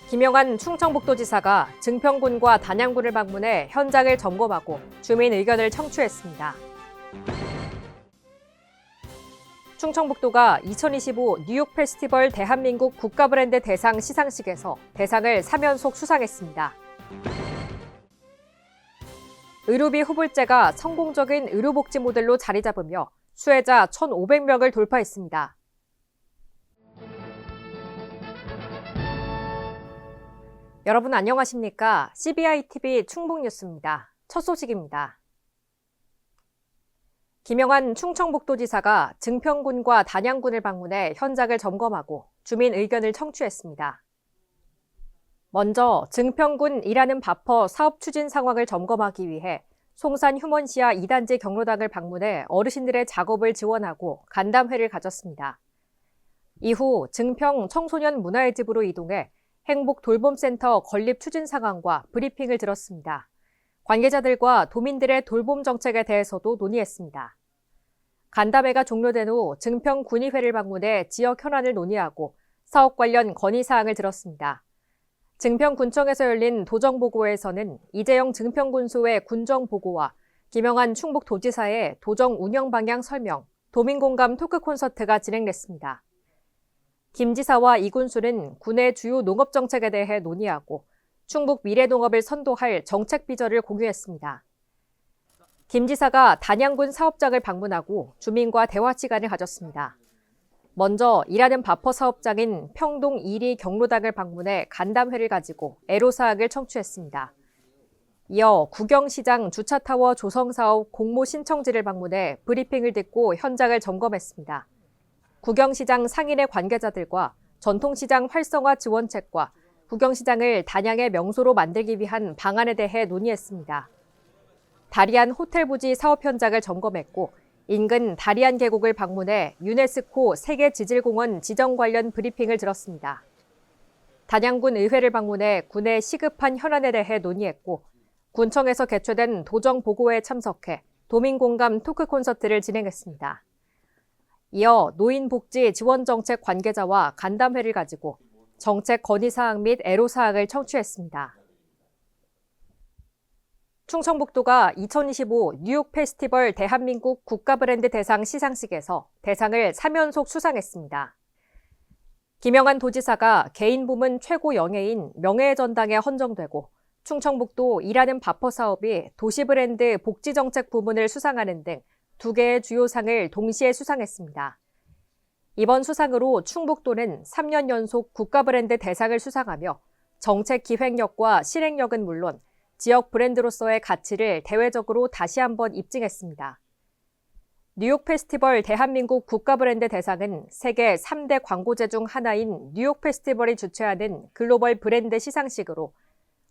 김영한 충청북도지사가 증평군과 단양군을 방문해 현장을 점검하고 주민 의견을 청취했습니다. 충청북도가 2025 뉴욕 페스티벌 대한민국 국가브랜드 대상 시상식에서 대상을 3연속 수상했습니다. 의료비 후불제가 성공적인 의료복지 모델로 자리 잡으며 수혜자 1,500명을 돌파했습니다. 여러분 안녕하십니까? CBI-TV 충북뉴스입니다. 첫 소식입니다. 김영한 충청북도지사가 증평군과 단양군을 방문해 현장을 점검하고 주민 의견을 청취했습니다. 먼저 증평군 일하는 바퍼 사업 추진 상황을 점검하기 위해 송산 휴먼시아 2단지 경로당을 방문해 어르신들의 작업을 지원하고 간담회를 가졌습니다. 이후 증평 청소년 문화의 집으로 이동해 행복 돌봄센터 건립 추진 상황과 브리핑을 들었습니다. 관계자들과 도민들의 돌봄 정책에 대해서도 논의했습니다. 간담회가 종료된 후 증평 군의회를 방문해 지역 현안을 논의하고 사업 관련 건의사항을 들었습니다. 증평군청에서 열린 도정보고에서는 이재영 증평군수의 군정보고와 김영한 충북도지사의 도정 운영 방향 설명, 도민공감 토크 콘서트가 진행됐습니다. 김 지사와 이 군수는 군의 주요 농업 정책에 대해 논의하고 충북 미래농업을 선도할 정책 비전을 공유했습니다. 김 지사가 단양군 사업장을 방문하고 주민과 대화 시간을 가졌습니다. 먼저 일하는 바퍼 사업장인 평동 1리 경로당을 방문해 간담회를 가지고 애로사항을 청취했습니다. 이어 구경시장 주차타워 조성사업 공모 신청지를 방문해 브리핑을 듣고 현장을 점검했습니다. 구경시장 상인의 관계자들과 전통시장 활성화 지원책과 구경시장을 단양의 명소로 만들기 위한 방안에 대해 논의했습니다. 다리안 호텔 부지 사업 현장을 점검했고 인근 다리안 계곡을 방문해 유네스코 세계지질공원 지정 관련 브리핑을 들었습니다. 단양군 의회를 방문해 군의 시급한 현안에 대해 논의했고 군청에서 개최된 도정보고회에 참석해 도민공감 토크 콘서트를 진행했습니다. 이어 노인복지지원정책 관계자와 간담회를 가지고 정책 건의사항 및 애로사항을 청취했습니다. 충청북도가 2025 뉴욕 페스티벌 대한민국 국가브랜드 대상 시상식에서 대상을 3연속 수상했습니다. 김영한 도지사가 개인 부문 최고 영예인 명예의 전당에 헌정되고 충청북도 일하는 바퍼 사업이 도시브랜드 복지정책 부문을 수상하는 등 2개의 주요 상을 동시에 수상했습니다. 이번 수상으로 충북도는 3년 연속 국가브랜드 대상을 수상하며 정책 기획력과 실행력은 물론 지역 브랜드로서의 가치를 대외적으로 다시 한번 입증했습니다. 뉴욕 페스티벌 대한민국 국가브랜드 대상은 세계 3대 광고제 중 하나인 뉴욕 페스티벌이 주최하는 글로벌 브랜드 시상식으로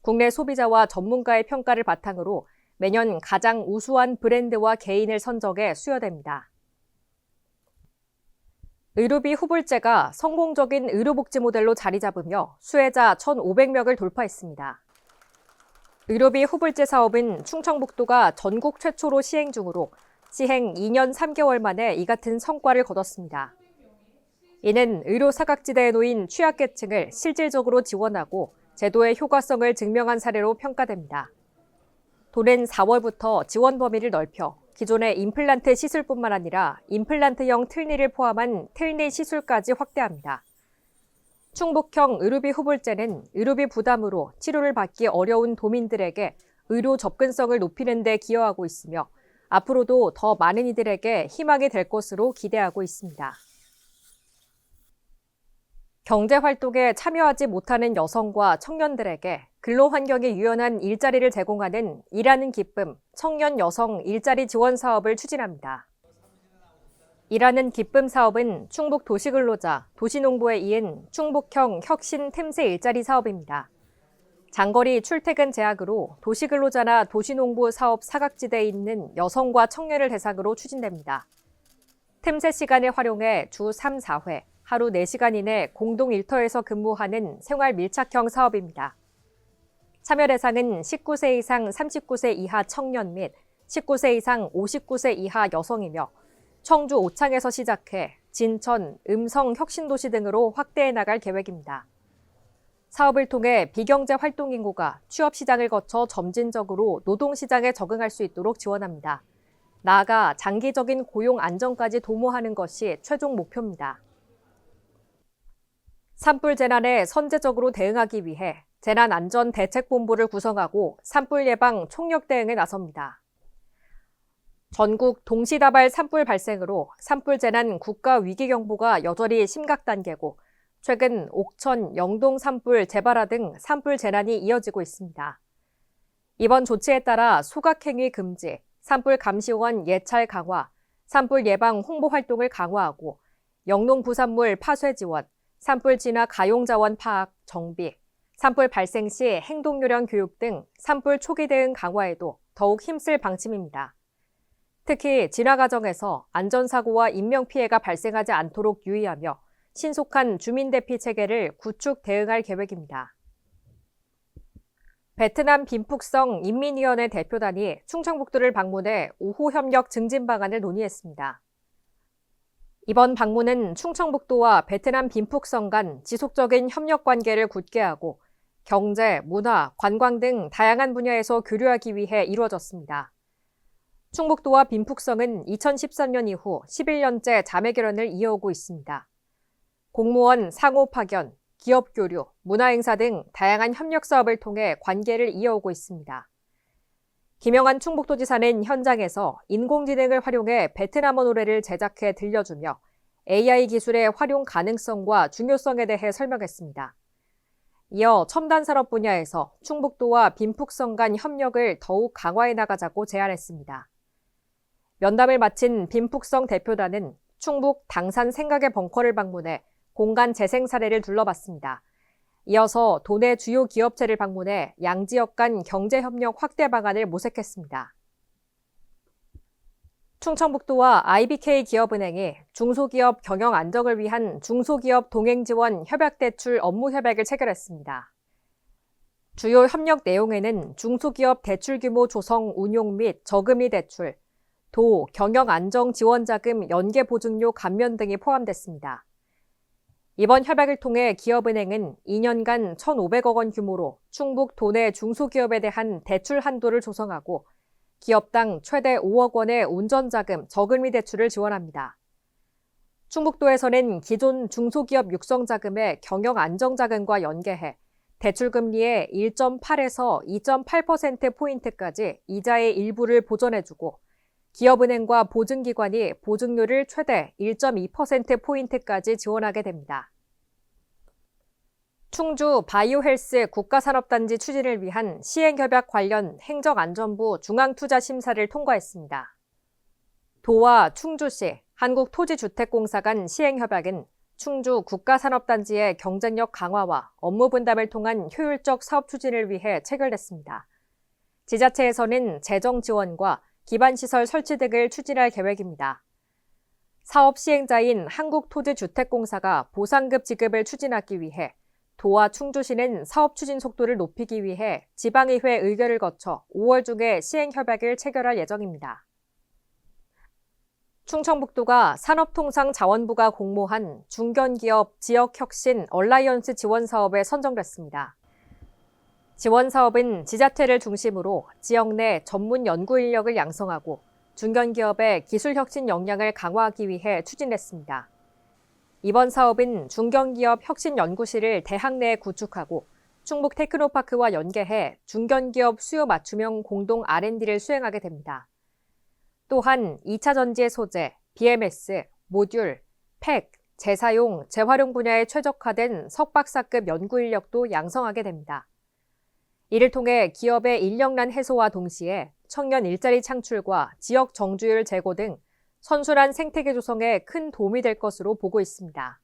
국내 소비자와 전문가의 평가를 바탕으로 매년 가장 우수한 브랜드와 개인을 선정해 수여됩니다. 의료비 후불제가 성공적인 의료복지 모델로 자리 잡으며 수혜자 1,500명을 돌파했습니다. 의료비 후불제 사업은 충청북도가 전국 최초로 시행 중으로 시행 2년 3개월 만에 이 같은 성과를 거뒀습니다. 이는 의료 사각지대에 놓인 취약계층을 실질적으로 지원하고 제도의 효과성을 증명한 사례로 평가됩니다. 도는 4월부터 지원 범위를 넓혀 기존의 임플란트 시술뿐만 아니라 임플란트형 틀니를 포함한 틀니 시술까지 확대합니다. 충북형 의료비 후불제는 의료비 부담으로 치료를 받기 어려운 도민들에게 의료 접근성을 높이는 데 기여하고 있으며 앞으로도 더 많은 이들에게 희망이 될 것으로 기대하고 있습니다. 경제활동에 참여하지 못하는 여성과 청년들에게 근로환경이 유연한 일자리를 제공하는 일하는 기쁨 청년 여성 일자리 지원 사업을 추진합니다. 일하는 기쁨 사업은 충북 도시근로자, 도시농부에 이은 충북형 혁신 틈새 일자리 사업입니다. 장거리 출퇴근 제약으로 도시근로자나 도시농부 사업 사각지대에 있는 여성과 청년을 대상으로 추진됩니다. 틈새 시간을 활용해 주 3, 4회, 하루 4시간 이내 공동 일터에서 근무하는 생활 밀착형 사업입니다. 참여 대상은 19세 이상 39세 이하 청년 및 19세 이상 59세 이하 여성이며 청주 오창에서 시작해 진천, 음성 혁신도시 등으로 확대해 나갈 계획입니다. 사업을 통해 비경제 활동 인구가 취업시장을 거쳐 점진적으로 노동시장에 적응할 수 있도록 지원합니다. 나아가 장기적인 고용 안정까지 도모하는 것이 최종 목표입니다. 산불 재난에 선제적으로 대응하기 위해 재난안전대책본부를 구성하고 산불 예방 총력 대응에 나섭니다. 전국 동시다발 산불 발생으로 산불 재난 국가위기경보가 여전히 심각 단계고 최근 옥천, 영동 산불, 재발화 등 산불 재난이 이어지고 있습니다. 이번 조치에 따라 소각행위 금지, 산불 감시원 예찰 강화, 산불 예방 홍보 활동을 강화하고 영농 부산물 파쇄 지원, 산불 진화 가용 자원 파악, 정비, 산불 발생 시 행동 요령 교육 등 산불 초기 대응 강화에도 더욱 힘쓸 방침입니다. 특히 진화 과정에서 안전사고와 인명피해가 발생하지 않도록 유의하며 신속한 주민대피 체계를 구축 대응할 계획입니다. 베트남 빈푹성 인민위원회 대표단이 충청북도를 방문해 우호협력 증진 방안을 논의했습니다. 이번 방문은 충청북도와 베트남 빈푹성 간 지속적인 협력 관계를 굳게 하고 경제, 문화, 관광 등 다양한 분야에서 교류하기 위해 이루어졌습니다. 충북도와 빈푹성은 2013년 이후 11년째 자매 결연을 이어오고 있습니다. 공무원 상호 파견, 기업 교류, 문화행사 등 다양한 협력 사업을 통해 관계를 이어오고 있습니다. 김영한 충북도지사는 현장에서 인공지능을 활용해 베트남어 노래를 제작해 들려주며 AI 기술의 활용 가능성과 중요성에 대해 설명했습니다. 이어 첨단 산업 분야에서 충북도와 빈푹성 간 협력을 더욱 강화해 나가자고 제안했습니다. 면담을 마친 빈푹성 대표단은 충북 당산 생각의 벙커를 방문해 공간 재생 사례를 둘러봤습니다. 이어서 도내 주요 기업체를 방문해 양지역 간 경제협력 확대 방안을 모색했습니다. 충청북도와 IBK 기업은행이 중소기업 경영 안정을 위한 중소기업 동행지원 협약대출 업무 협약을 체결했습니다. 주요 협력 내용에는 중소기업 대출 규모 조성 운용 및 저금리 대출, 도 경영 안정 지원자금 연계 보증료 감면 등이 포함됐습니다. 이번 협약을 통해 기업은행은 2년간 1,500억 원 규모로 충북 도내 중소기업에 대한 대출 한도를 조성하고 기업당 최대 5억 원의 운전자금 저금리 대출을 지원합니다. 충북도에서는 기존 중소기업 육성자금의 경영안정자금과 연계해 대출금리의 1.8에서 2.8%포인트까지 이자의 일부를 보전해주고 기업은행과 보증기관이 보증료를 최대 1.2%포인트까지 지원하게 됩니다. 충주 바이오헬스 국가산업단지 추진을 위한 시행협약 관련 행정안전부 중앙투자심사를 통과했습니다. 도와 충주시, 한국토지주택공사 간 시행협약은 충주 국가산업단지의 경쟁력 강화와 업무 분담을 통한 효율적 사업 추진을 위해 체결됐습니다. 지자체에서는 재정 지원과 기반시설 설치 등을 추진할 계획입니다. 사업 시행자인 한국토지주택공사가 보상급 지급을 추진하기 위해 도와 충주시는 사업 추진 속도를 높이기 위해 지방의회 의결을 거쳐 5월 중에 시행협약을 체결할 예정입니다. 충청북도가 산업통상자원부가 공모한 중견기업 지역혁신 얼라이언스 지원사업에 선정됐습니다. 지원사업은 지자체를 중심으로 지역 내 전문 연구 인력을 양성하고 중견기업의 기술혁신 역량을 강화하기 위해 추진했습니다. 이번 사업은 중견기업 혁신연구실을 대학 내에 구축하고 충북 테크노파크와 연계해 중견기업 수요 맞춤형 공동 R&D를 수행하게 됩니다. 또한 2차 전지의 소재, BMS, 모듈, 팩, 재사용, 재활용 분야에 최적화된 석박사급 연구 인력도 양성하게 됩니다. 이를 통해 기업의 인력난 해소와 동시에 청년 일자리 창출과 지역 정주율 제고 등 선순환 생태계 조성에 큰 도움이 될 것으로 보고 있습니다.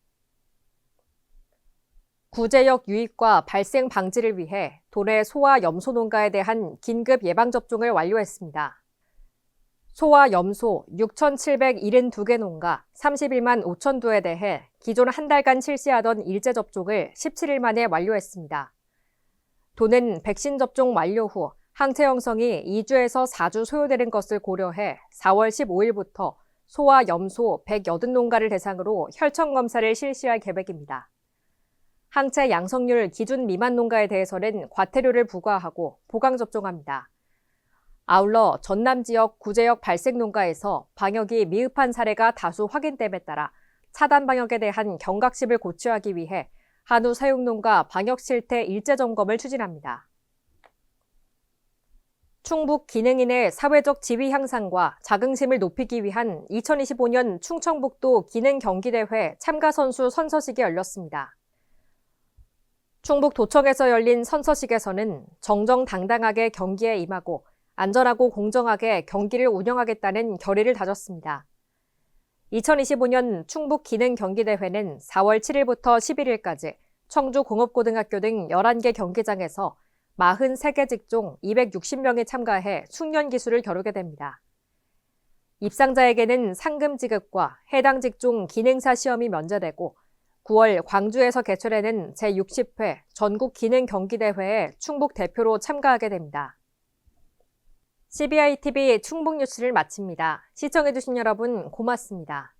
구제역 유입과 발생 방지를 위해 도내 소와 염소 농가에 대한 긴급 예방접종을 완료했습니다. 소와 염소 6,772개 농가 31만 5천 두에 대해 기존 한 달간 실시하던 일제접종을 17일 만에 완료했습니다. 도는 백신 접종 완료 후 항체 형성이 2주에서 4주 소요되는 것을 고려해 4월 15일부터 소와 염소 180농가를 대상으로 혈청 검사를 실시할 계획입니다. 항체 양성률 기준 미만 농가에 대해서는 과태료를 부과하고 보강 접종합니다. 아울러 전남 지역 구제역 발색 농가에서 방역이 미흡한 사례가 다수 확인됨에 따라 차단 방역에 대한 경각심을 고취하기 위해 한우 사육농가 방역 실태 일제 점검을 추진합니다. 충북 기능인의 사회적 지위 향상과 자긍심을 높이기 위한 2025년 충청북도 기능경기대회 참가 선수 선서식이 열렸습니다. 충북도청에서 열린 선서식에서는 정정당당하게 경기에 임하고 안전하고 공정하게 경기를 운영하겠다는 결의를 다졌습니다. 2025년 충북기능경기대회는 4월 7일부터 11일까지 청주공업고등학교 등 11개 경기장에서 43개 직종 260명이 참가해 숙련 기술을 겨루게 됩니다. 입상자에게는 상금 지급과 해당 직종 기능사 시험이 면제되고 9월 광주에서 개최되는 제60회 전국기능경기대회에 충북 대표로 참가하게 됩니다. CBI TV 충북 뉴스를 마칩니다. 시청해주신 여러분 고맙습니다.